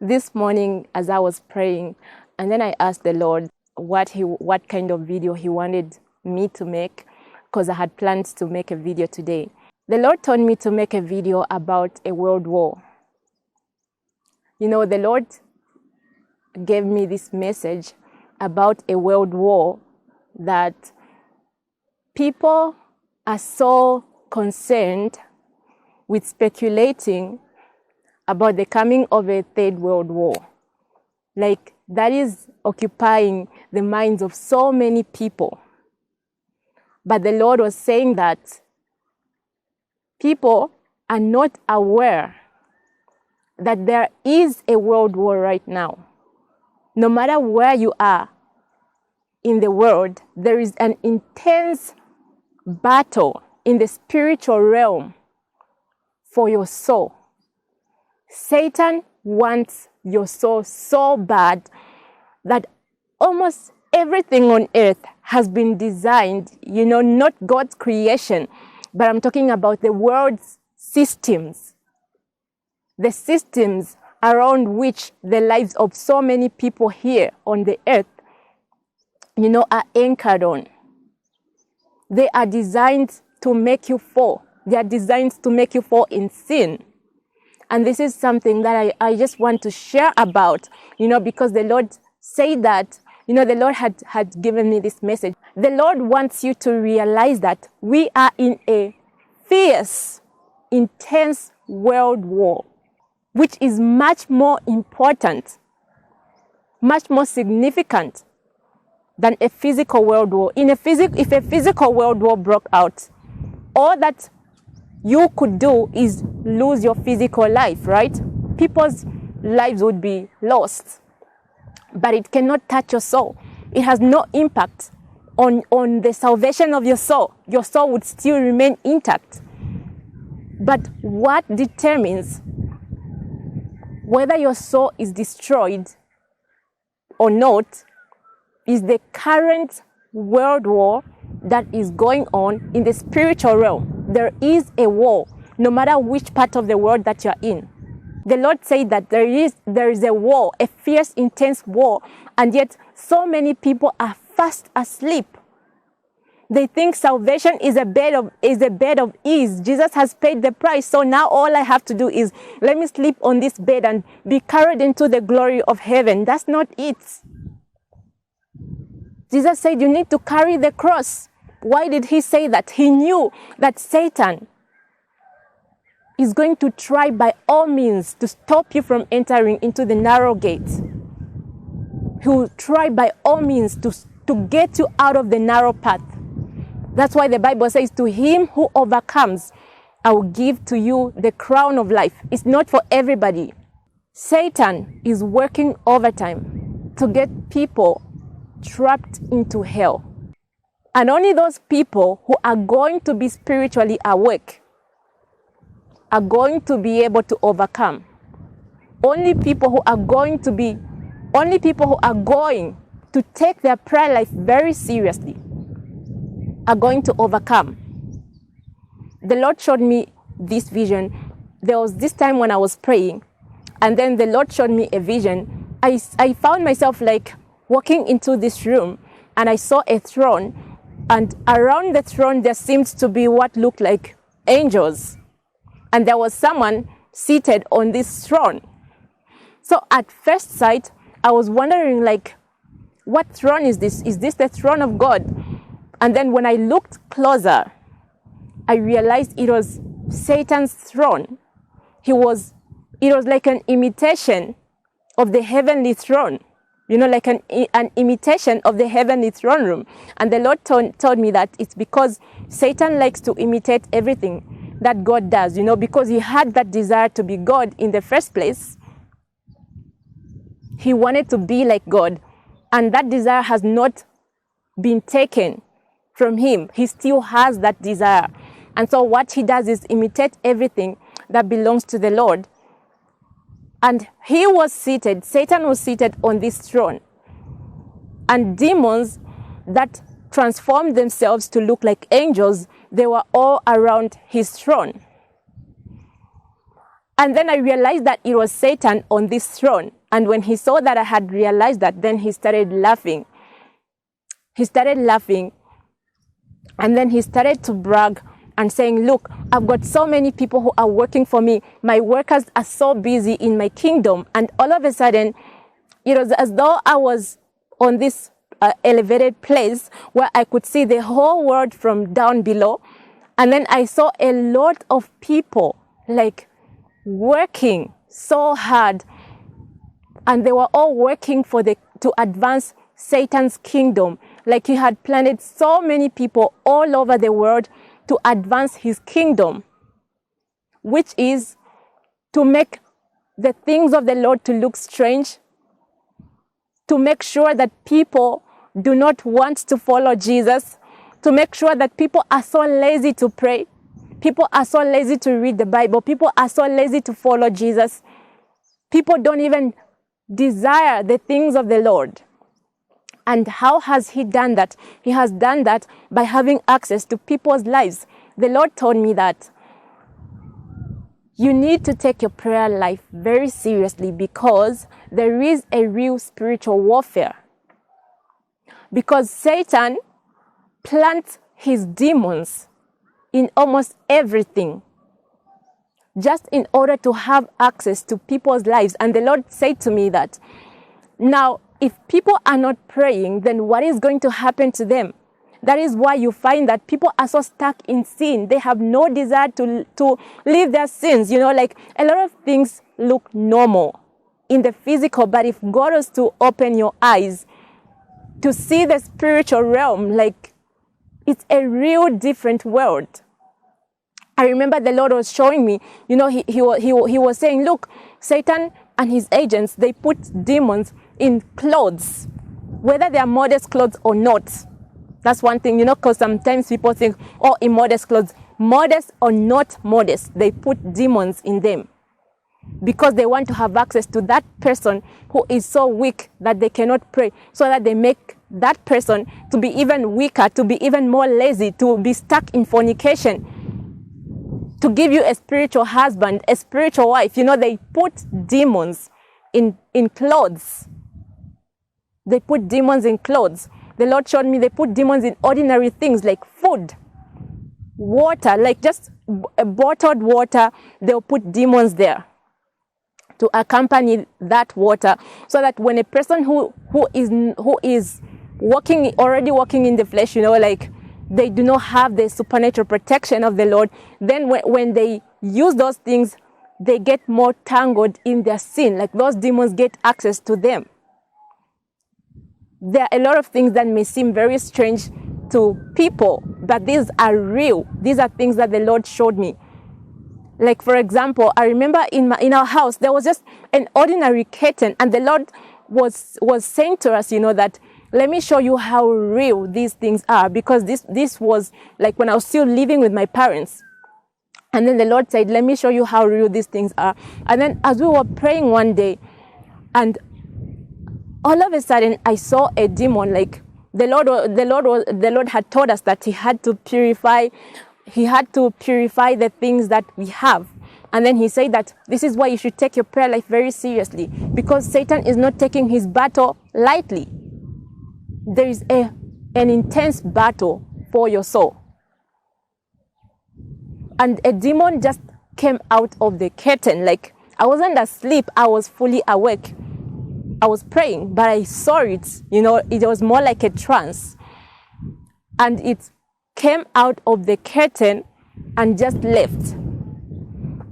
this morning as I was praying, and then I asked the Lord what kind of video he wanted me to make, because I had planned to make a video today. The Lord told me to make a video about a world war. You know, the Lord gave me this message about a world war that people are so concerned with speculating about the coming of a third world war. Like, that is occupying the minds of so many people. But the Lord was saying that people are not aware that there is a world war right now. No matter where you are in the world, there is an intense battle in the spiritual realm for your soul. Satan wants your soul so bad that almost everything on earth has been designed, you know, not God's creation, but I'm talking about the world's systems. The systems around which the lives of so many people here on the earth, you know, are anchored on. They are designed to make you fall. They are designed to make you fall in sin. And this is something that I just want to share about, you know, because the Lord said that, you know, the Lord had given me this message. The Lord wants you to realize that we are in a fierce, intense world war, which is much more important, much more significant than a physical world war. If a physical world war broke out, all that you could do is lose your physical life, right? People's lives would be lost, but it cannot touch your soul. It has no impact on the salvation of your soul. Your soul would still remain intact. But what determines whether your soul is destroyed or not is the current world war that is going on in the spiritual realm. There is a war, no matter which part of the world that you're in. The Lord said that there is a war, a fierce, intense war, and yet so many people are fast asleep. They think salvation is a bed of ease. Jesus has paid the price, so now all I have to do is let me sleep on this bed and be carried into the glory of heaven. That's not it. Jesus said you need to carry the cross. Why did he say that? He knew that Satan is going to try by all means to stop you from entering into the narrow gate. He will try by all means to get you out of the narrow path. That's why the Bible says, to him who overcomes, I will give to you the crown of life. It's not for everybody. Satan is working overtime to get people trapped into hell. And only those people who are going to be spiritually awake are going to be able to overcome. Only people who are going to take their prayer life very seriously are going to overcome. The Lord showed me this vision. There was this time when I was praying, and then the Lord showed me a vision. I found myself like walking into this room, and I saw a throne, and around the throne there seemed to be what looked like angels, and there was someone seated on this throne. So at first sight, I was wondering, like, what throne is this? Is this the throne of God? And then when I looked closer, I realized it was Satan's throne. It was like an imitation of the heavenly throne. You know, like an imitation of the heavenly throne room. And the Lord told me that it's because Satan likes to imitate everything that God does, you know, because he had that desire to be God in the first place. He wanted to be like God, and that desire has not been taken from him. He still has that desire. And so what he does is imitate everything that belongs to the Lord. And Satan was seated on this throne. And demons that transformed themselves to look like angels, they were all around his throne. And then I realized that it was Satan on this throne. And when he saw that I had realized that, then he started laughing. He started laughing. And then he started to brag and saying, look, I've got so many people who are working for me. My workers are so busy in my kingdom. And all of a sudden, it was as though I was on this elevated place where I could see the whole world from down below. And then I saw a lot of people like working so hard. And they were all working to advance Satan's kingdom. Like he had planted so many people all over the world to advance his kingdom, which is to make the things of the Lord to look strange, to make sure that people do not want to follow Jesus, to make sure that people are so lazy to pray, people are so lazy to read the Bible, people are so lazy to follow Jesus. People don't even desire the things of the Lord. And how has he done that? He has done that by having access to people's lives. The Lord told me that you need to take your prayer life very seriously because there is a real spiritual warfare. Because Satan plants his demons in almost everything, just in order to have access to people's lives. And the Lord said to me that, now, if people are not praying, then what is going to happen to them? That is why you find that people are so stuck in sin. They have no desire to leave their sins. You know, like a lot of things look normal in the physical, but if God was to open your eyes to see the spiritual realm, like it's a real different world. I remember the Lord was showing me, you know, he was saying, look, Satan and his agents, they put demons in clothes, whether they are modest clothes or not. That's one thing, you know, because sometimes people think, oh, immodest clothes, modest or not modest, they put demons in them because they want to have access to that person who is so weak that they cannot pray, so that they make that person to be even weaker, to be even more lazy, to be stuck in fornication, to give you a spiritual husband, a spiritual wife. You know, they put demons in clothes. They put demons in clothes. The Lord showed me they put demons in ordinary things like food, water, like just a bottled water. They'll put demons there to accompany that water, so that when a person who is already walking in the flesh, you know, like they do not have the supernatural protection of the Lord, then when they use those things, they get more tangled in their sin. Like those demons get access to them. There are a lot of things that may seem very strange to people, but these are real. These are things that the Lord showed me. Like, for example, I remember in our house, there was just an ordinary curtain, and the Lord was saying to us, you know, that let me show you how real these things are, because this was like when I was still living with my parents. And then the Lord said, let me show you how real these things are. And then as we were praying one day, and all of a sudden I saw a demon. Like the Lord had told us that he had to purify the things that we have. And then he said that this is why you should take your prayer life very seriously, because Satan is not taking his battle lightly. There is an intense battle for your soul. And a demon just came out of the curtain. Like I wasn't asleep, I was fully awake. I was praying, but I saw it, you know, it was more like a trance. And it came out of the curtain and just left.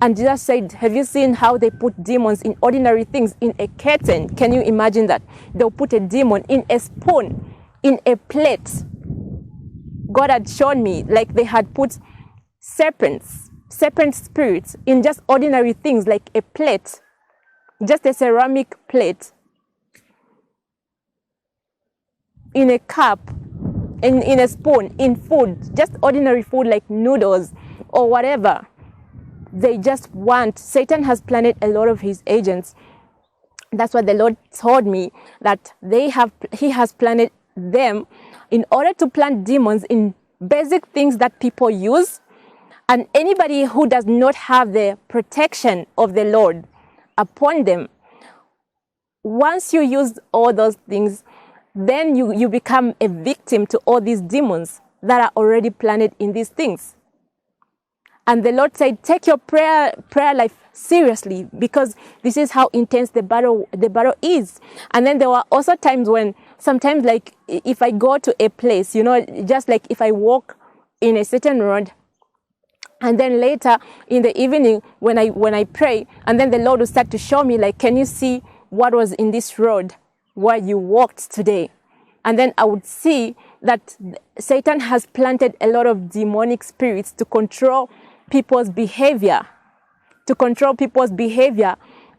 And Jesus said, have you seen how they put demons in ordinary things in a curtain? Can you imagine that? They'll put a demon in a spoon, in a plate. God had shown me, like they had put serpent spirits in just ordinary things, like a plate, just a ceramic plate, in a cup, in a spoon, in food, just ordinary food like noodles or whatever. They just want, Satan has planted a lot of his agents. That's what the Lord told me, that he has planted them in order to plant demons in basic things that people use, And anybody who does not have the protection of the Lord upon them, once you use all those things, then you become a victim to all these demons that are already planted in these things. And the Lord said, take your prayer life seriously, because this is how intense the battle is. And then there were also times when sometimes, like, if I go to a place, just like if I walk in a certain road, and then later in the evening when I pray, and then the Lord will start to show me, like, can you see what was in this road where you walked today? And then I would see that Satan has planted a lot of demonic spirits to control people's behavior,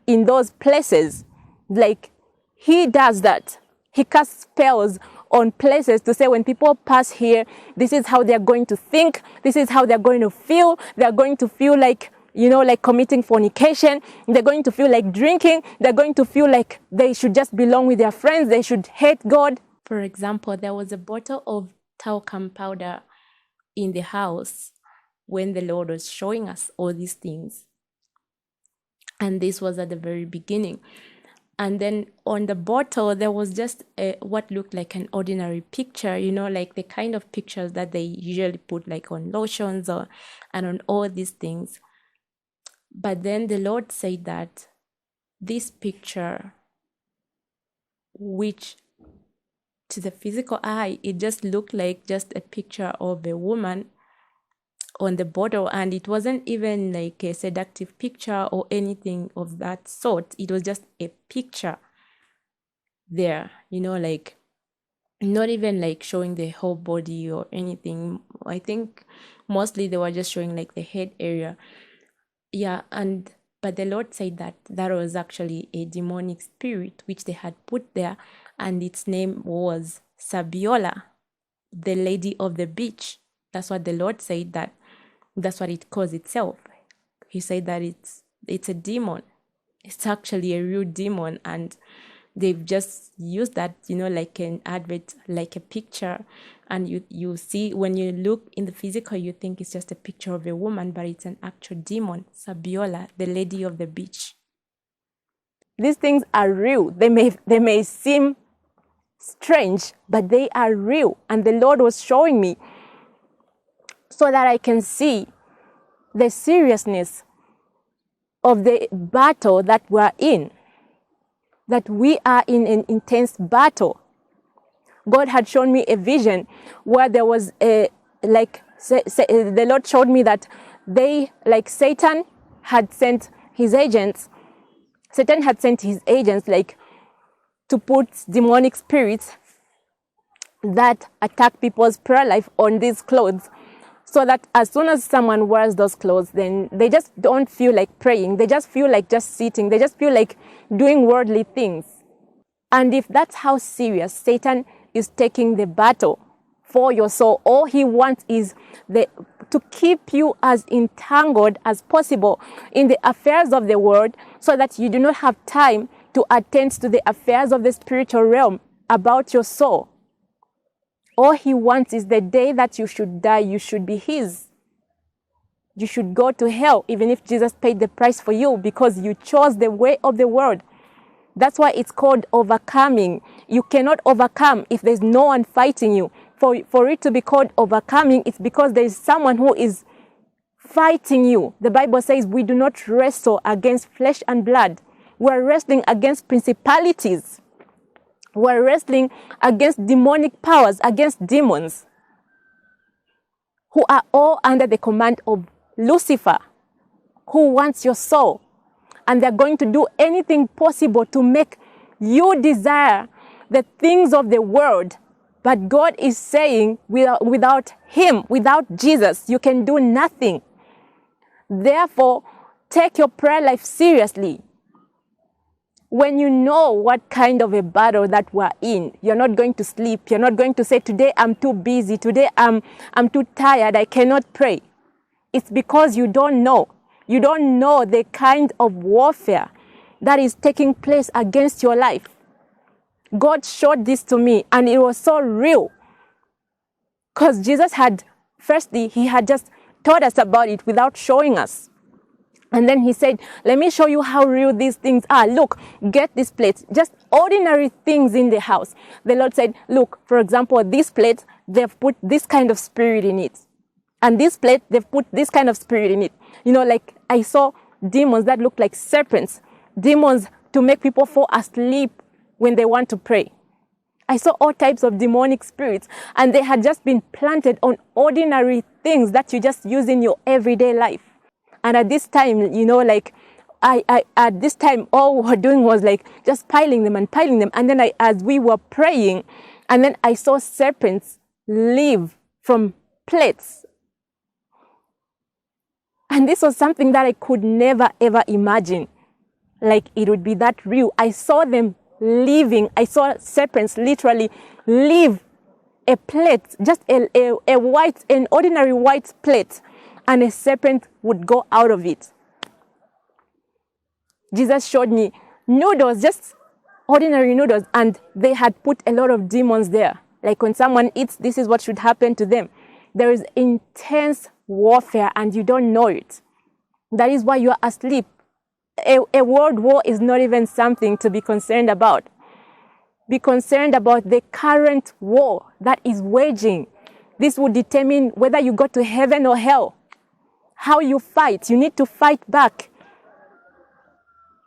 in those places. Like, he does that. He casts spells on places to say, when people pass here, this is how they're going to think, this is how they're going to feel. They're going to feel like, like committing fornication. They're going to feel like drinking. They're going to feel like they should just belong with their friends. They should hate God. For example, there was a bottle of talcum powder in the house when the Lord was showing us all these things. And this was at the very beginning. And then on the bottle, there was just what looked like an ordinary picture, like the kind of pictures that they usually put like on lotions and on all these things. But then the Lord said that this picture, which to the physical eye, it just looked like just a picture of a woman on the bottle, and it wasn't even like a seductive picture or anything of that sort. It was just a picture there, like not even like showing the whole body or anything. I think mostly they were just showing like the head area. Yeah, but the Lord said that was actually a demonic spirit which they had put there, and its name was Sabiola, the lady of the beach. That's what the Lord said, that's what it calls itself. He said that it's a demon. It's actually a real demon, and they've just used that, like an advert, like a picture, and you see, when you look in the physical, you think it's just a picture of a woman, but it's an actual demon, Sabiola, the lady of the beach. These things are real. They may seem strange, but they are real, and the Lord was showing me so that I can see the seriousness of the battle that we're in, that we are in an intense battle. God had shown me a vision where there was the Lord showed me that Satan had sent his agents, like, to put demonic spirits that attack people's prayer life on these clothes, so that as soon as someone wears those clothes, then they just don't feel like praying. They just feel like just sitting. They just feel like doing worldly things. And if that's how serious Satan is taking the battle for your soul, all he wants is to keep you as entangled as possible in the affairs of the world, so that you do not have time to attend to the affairs of the spiritual realm about your soul. All he wants is the day that you should die, you should be his. You should go to hell, even if Jesus paid the price for you, because you chose the way of the world. That's why it's called overcoming. You cannot overcome if there's no one fighting you. For it to be called overcoming, it's because there is someone who is fighting you. The Bible says we do not wrestle against flesh and blood. We're wrestling against principalities. We're wrestling against demonic powers, against demons, who are all under the command of Lucifer, who wants your soul. And they're going to do anything possible to make you desire the things of the world. But God is saying, without him, without Jesus, you can do nothing. Therefore, take your prayer life seriously. When you know what kind of a battle that we're in, you're not going to sleep. You're not going to say, today I'm too busy. Today I'm too tired. I cannot pray. It's because you don't know. You don't know the kind of warfare that is taking place against your life. God showed this to me, and it was so real. Because Jesus had, firstly, he had just taught us about it without showing us. And then he said, let me show you how real these things are. Look, get this plate. Just ordinary things in the house. The Lord said, look, for example, this plate, they've put this kind of spirit in it. And this plate, they've put this kind of spirit in it. You know, like I saw demons that looked like serpents. Demons to make people fall asleep when they want to pray. I saw all types of demonic spirits. And they had just been planted on ordinary things that you just use in your everyday life. And at this time, you know, like, at this time, all we were doing was like just piling them. And then as we were praying, and then I saw serpents leave from plates. And this was something that I could never, ever imagine. Like it would be that real. I saw them leaving. I saw serpents literally leave a plate, just an ordinary white plate. And a serpent would go out of it. Jesus showed me noodles, just ordinary noodles, and they had put a lot of demons there. Like when someone eats, this is what should happen to them. There is intense warfare and you don't know it. That is why you are asleep. A world war is not even something to be concerned about. Be concerned about the current war that is waging. This will determine whether you go to heaven or hell. How you fight. You need to fight back.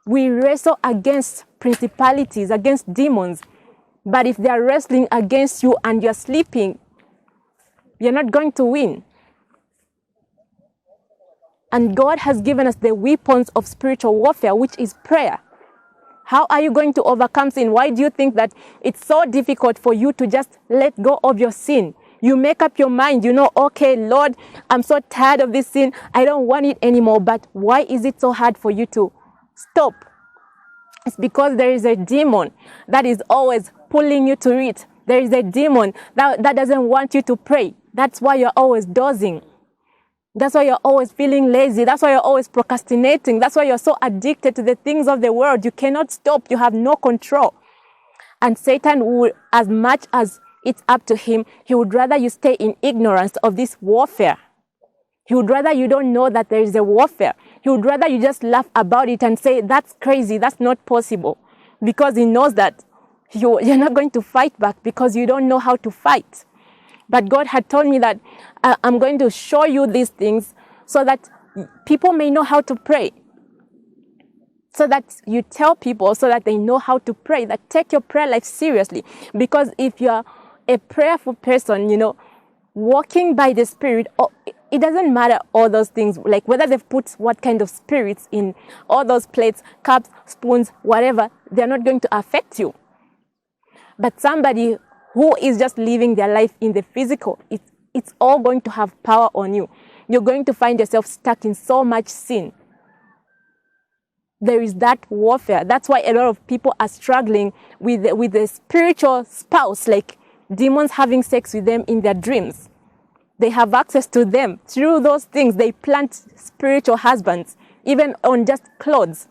We wrestle against principalities, against demons. But if they are wrestling against you and you're sleeping, you're not going to win. And God has given us the weapons of spiritual warfare, which is prayer. How are you going to overcome sin? Why do you think that it's so difficult for you to just let go of your sin? You make up your mind, you know, okay, Lord, I'm so tired of this sin. I don't want it anymore. But why is it so hard for you to stop? It's because there is a demon that is always pulling you to it. There is a demon that doesn't want you to pray. That's why you're always dozing. That's why you're always feeling lazy. That's why you're always procrastinating. That's why you're so addicted to the things of the world. You cannot stop. You have no control. And Satan will, as much as it's up to him, he would rather you stay in ignorance of this warfare. He would rather you don't know that there is a warfare. He would rather you just laugh about it and say, that's crazy, that's not possible. Because he knows that you're not going to fight back because you don't know how to fight. But God had told me that I'm going to show you these things so that people may know how to pray. So that you tell people so that they know how to pray, that take your prayer life seriously. Because if you're a prayerful person, you know, walking by the Spirit, it doesn't matter all those things, like whether they've put what kind of spirits in all those plates, cups, spoons, whatever, they're not going to affect you. But somebody who is just living their life in the physical, it's all going to have power on you. You're going to find yourself stuck in so much sin. There is that warfare. That's why a lot of people are struggling with a spiritual spouse, like demons having sex with them in their dreams. They have access to them. Through those things, they plant spiritual husbands, even on just clothes.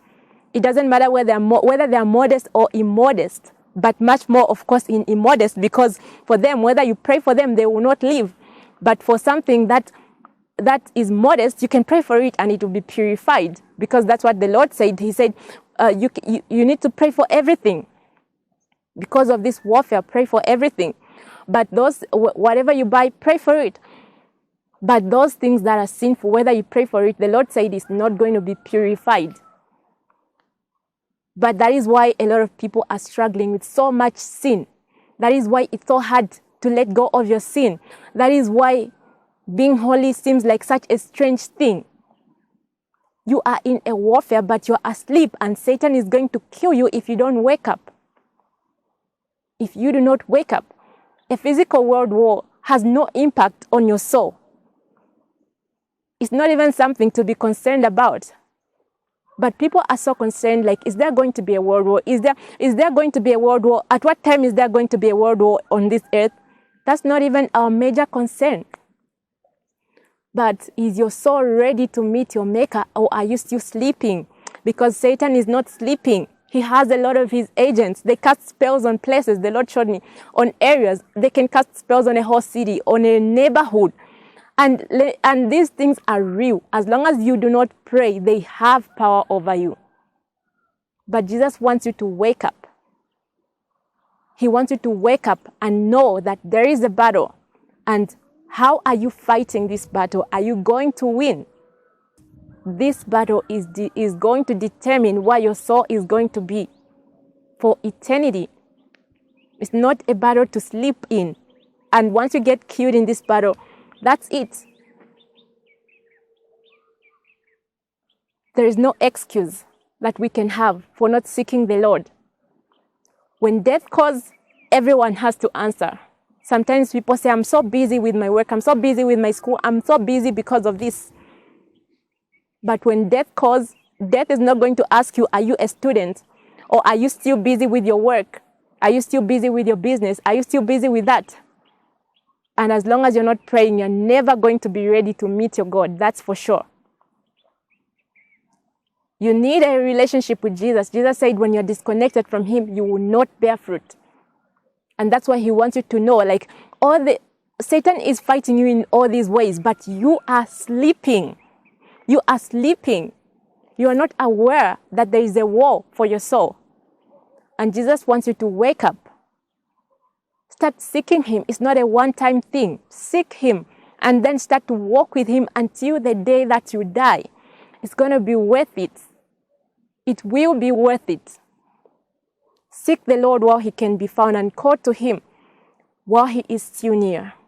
It doesn't matter whether they are modest or immodest, but much more, of course, in immodest, because for them, whether you pray for them, they will not leave. But for something that is modest, you can pray for it and it will be purified, because that's what the Lord said. He said, you need to pray for everything. Because of this warfare, pray for everything. But whatever you buy, pray for it. But those things that are sinful, whether you pray for it, the Lord said is not going to be purified. But that is why a lot of people are struggling with so much sin. That is why it's so hard to let go of your sin. That is why being holy seems like such a strange thing. You are in a warfare, but you're asleep, and Satan is going to kill you if you don't wake up. If you do not wake up, a physical world war has no impact on your soul. It's not even something to be concerned about. But people are so concerned, like, is there going to be a world war? Is there going to be a world war? At what time is there going to be a world war on this earth? That's not even our major concern. But is your soul ready to meet your Maker, or are you still sleeping? Because Satan is not sleeping. He has a lot of his agents. They cast spells on places. The Lord showed me on areas. They can cast spells on a whole city, on a neighborhood. And these things are real. As long as you do not pray, they have power over you. But Jesus wants you to wake up. He wants you to wake up and know that there is a battle. And how are you fighting this battle? Are you going to win? This battle is going to determine where your soul is going to be for eternity. It's not a battle to sleep in. And once you get killed in this battle, that's it. There is no excuse that we can have for not seeking the Lord. When death calls, everyone has to answer. Sometimes people say, I'm so busy with my work, I'm so busy with my school, I'm so busy because of this. But when death calls, death is not going to ask you, are you a student? Or are you still busy with your work? Are you still busy with your business? Are you still busy with that? And as long as you're not praying, you're never going to be ready to meet your God. That's for sure. You need a relationship with Jesus. Jesus said when you're disconnected from him, you will not bear fruit. And that's why he wants you to know, like, Satan is fighting you in all these ways, but you are sleeping. You are sleeping. You are not aware that there is a war for your soul. And Jesus wants you to wake up. Start seeking him. It's not a one-time thing. Seek him and then start to walk with him until the day that you die. It's going to be worth it. It will be worth it. Seek the Lord while he can be found and call to him while he is still near.